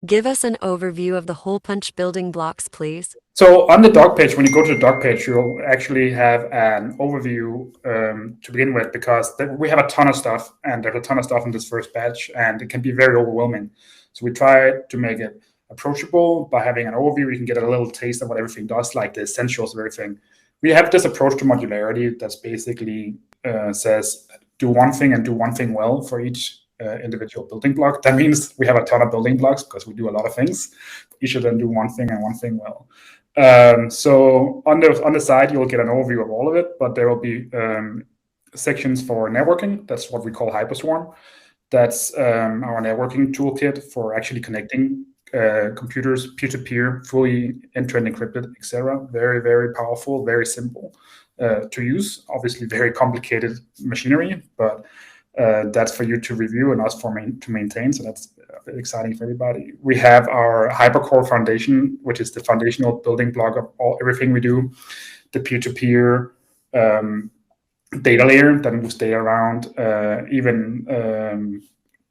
Give us an overview of the Holepunch Building Blocks, please. So on the doc page, when you go to the doc page, you'll actually have an overview to begin with, because we have a ton of stuff, and there's a ton of stuff in this first batch, and it can be very overwhelming. So we try to make it approachable by having an overview. You can get a little taste of what everything does, like the essentials of everything. We have this approach to modularity that's basically says do one thing and do one thing well for each individual building block. That means we have a ton of building blocks because we do a lot of things. Each of them do one thing and one thing well. So on the side, you'll get an overview of all of it, but there will be sections for networking. That's what we call Hyperswarm. That's our networking toolkit for actually connecting computers peer-to-peer, fully end-to-end encrypted, etc. Very, very powerful, very simple to use. Obviously, very complicated machinery, but that's for you to review and us to maintain. So that's exciting for everybody. We have our Hypercore Foundation, which is the foundational building block of everything we do. The peer-to-peer data layer that moves data around, even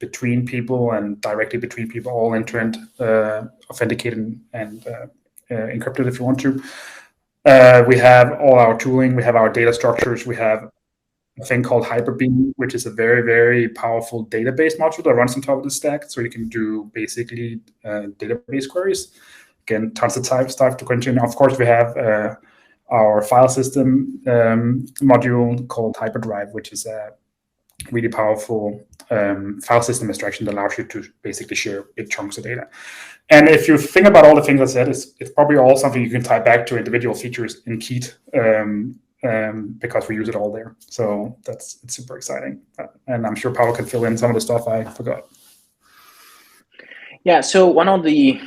between people and directly between people, all end-to-end authenticated and encrypted if you want to. We have all our tooling. We have our data structures. We have a thing called Hyper-Beam, which is a very, very powerful database module that runs on top of the stack. So you can do basically database queries. Again, tons of type stuff to continue. Of course, we have our file system module called Hyperdrive, which is a really powerful file system abstraction that allows you to basically share big chunks of data. And if you think about all the things I said, it's probably all something you can tie back to individual features in Keat, because we use it all there. So it's super exciting. And I'm sure Paolo can fill in some of the stuff I forgot. Yeah, so one of the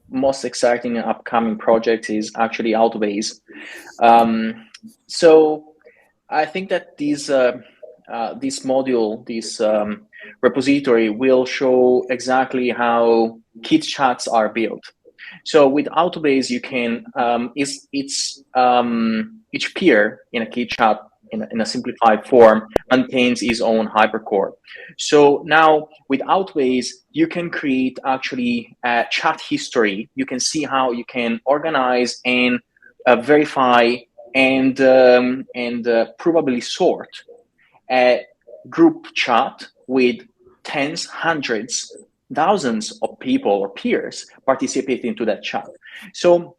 most exciting and upcoming projects is actually Autobase. So I think that this module, this repository will show exactly how Keat chats are built. So with Autobase, you can, each peer in a Keat chat in a simplified form maintains its own hypercore. So now with Autobase, you can create actually a chat history. You can see how you can organize and verify and probably sort a group chat with tens, hundreds, thousands of people or peers participating to that chat. So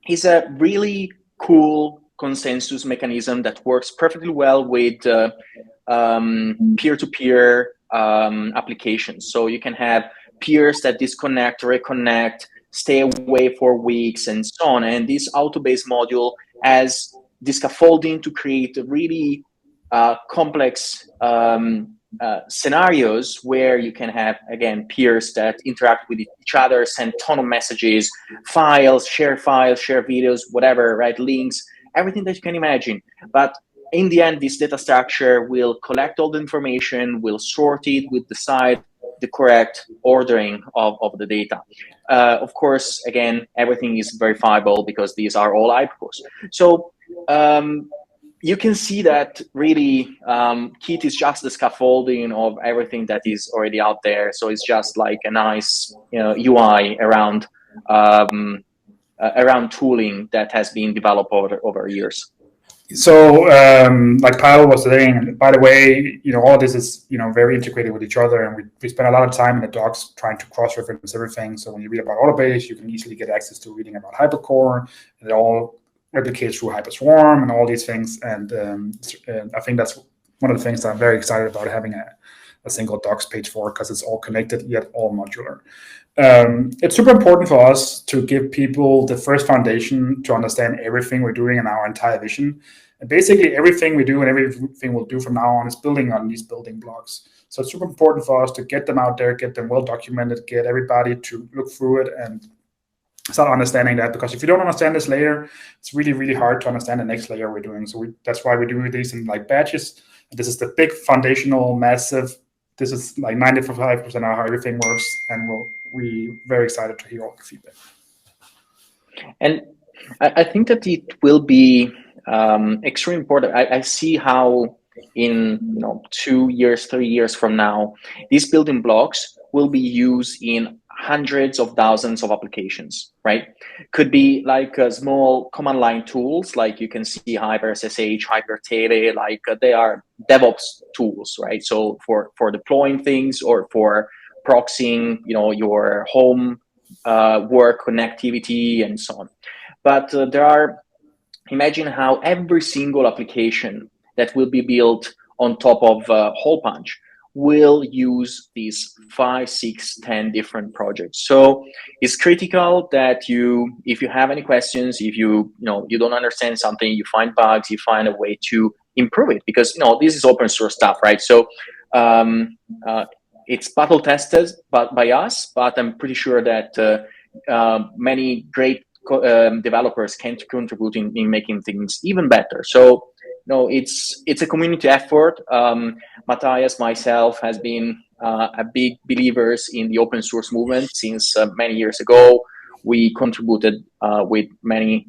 it's a really cool consensus mechanism that works perfectly well with peer-to-peer applications. So you can have peers that disconnect, reconnect, stay away for weeks, and so on. And this Autobase module has the scaffolding to create really complex scenarios where you can have, again, peers that interact with each other, send a ton of messages, files, share videos, whatever, right? Links, everything that you can imagine. But in the end, this data structure will collect all the information, will sort it, will decide the correct ordering of the data. Of course, again, everything is verifiable because these are all hypercores. So you can see that really Keat is just the scaffolding of everything that is already out there. So it's just like a nice UI around tooling that has been developed over years. So like Paolo was saying, by the way, all of this is very integrated with each other, and we spend a lot of time in the docs trying to cross-reference everything. So when you read about Autobase, you can easily get access to reading about Hypercore, and it all replicates through Hyperswarm and all these things. And I think that's one of the things that I'm very excited about having a single docs page for, because it's all connected yet all modular. It's super important for us to give people the first foundation to understand everything we're doing in our entire vision. And basically everything we do and everything we'll do from now on is building on these building blocks. So it's super important for us to get them out there, get them well documented, get everybody to look through it and start understanding that, because if you don't understand this layer, it's really, really hard to understand the next layer we're doing. So that's why we do these in like batches. And this is the big foundational, massive. This is like 95% of how everything works, and we're very excited to hear all the feedback. And I think that it will be extremely important. I see how in 2 years, 3 years from now, these building blocks will be used in hundreds of thousands of applications, right? Could be like small command line tools, like you can see HyperSSH, HyperTele, like they are DevOps tools, right? So for deploying things or for proxying, your home work connectivity and so on. But imagine how every single application that will be built on top of Holepunch will use these 5, 6, 10 different projects. So it's critical that if you have any questions, if you don't understand something, you find bugs, you find a way to improve it, because this is open source stuff, right? So it's battle tested by us, but I'm pretty sure that many great developers can contribute in making things even better. So it's a community effort. Matthias, myself, has been a big believers in the open source movement since many years ago. We contributed with many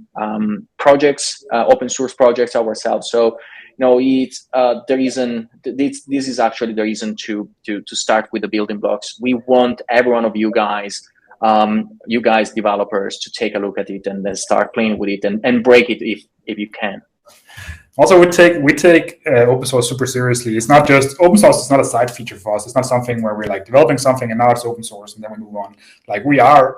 projects, open source projects ourselves. So it's the reason. This is actually the reason to start with the building blocks. We want every one of you guys developers, to take a look at it and then start playing with it and break it if you can. Also, we take open source super seriously. It's not just open source is not a side feature for us. It's not something where we're like developing something and now it's open source and then we move on. Like we are,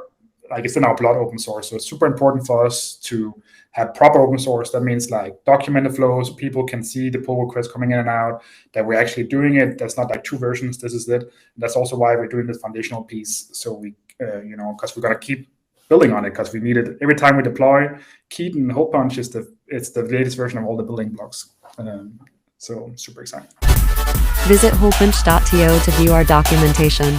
like it's in our blood, open source. So it's super important for us to have proper open source. That means like documented flows, people can see the pull requests coming in and out, that we're actually doing it. That's not like 2 versions. This is it. And that's also why we're doing this foundational piece. So we, because we're gonna keep building on it, because we need it every time we deploy. Keaton Holepunch is the latest version of all the building blocks. So super exciting. Visit holepunch.to to view our documentation.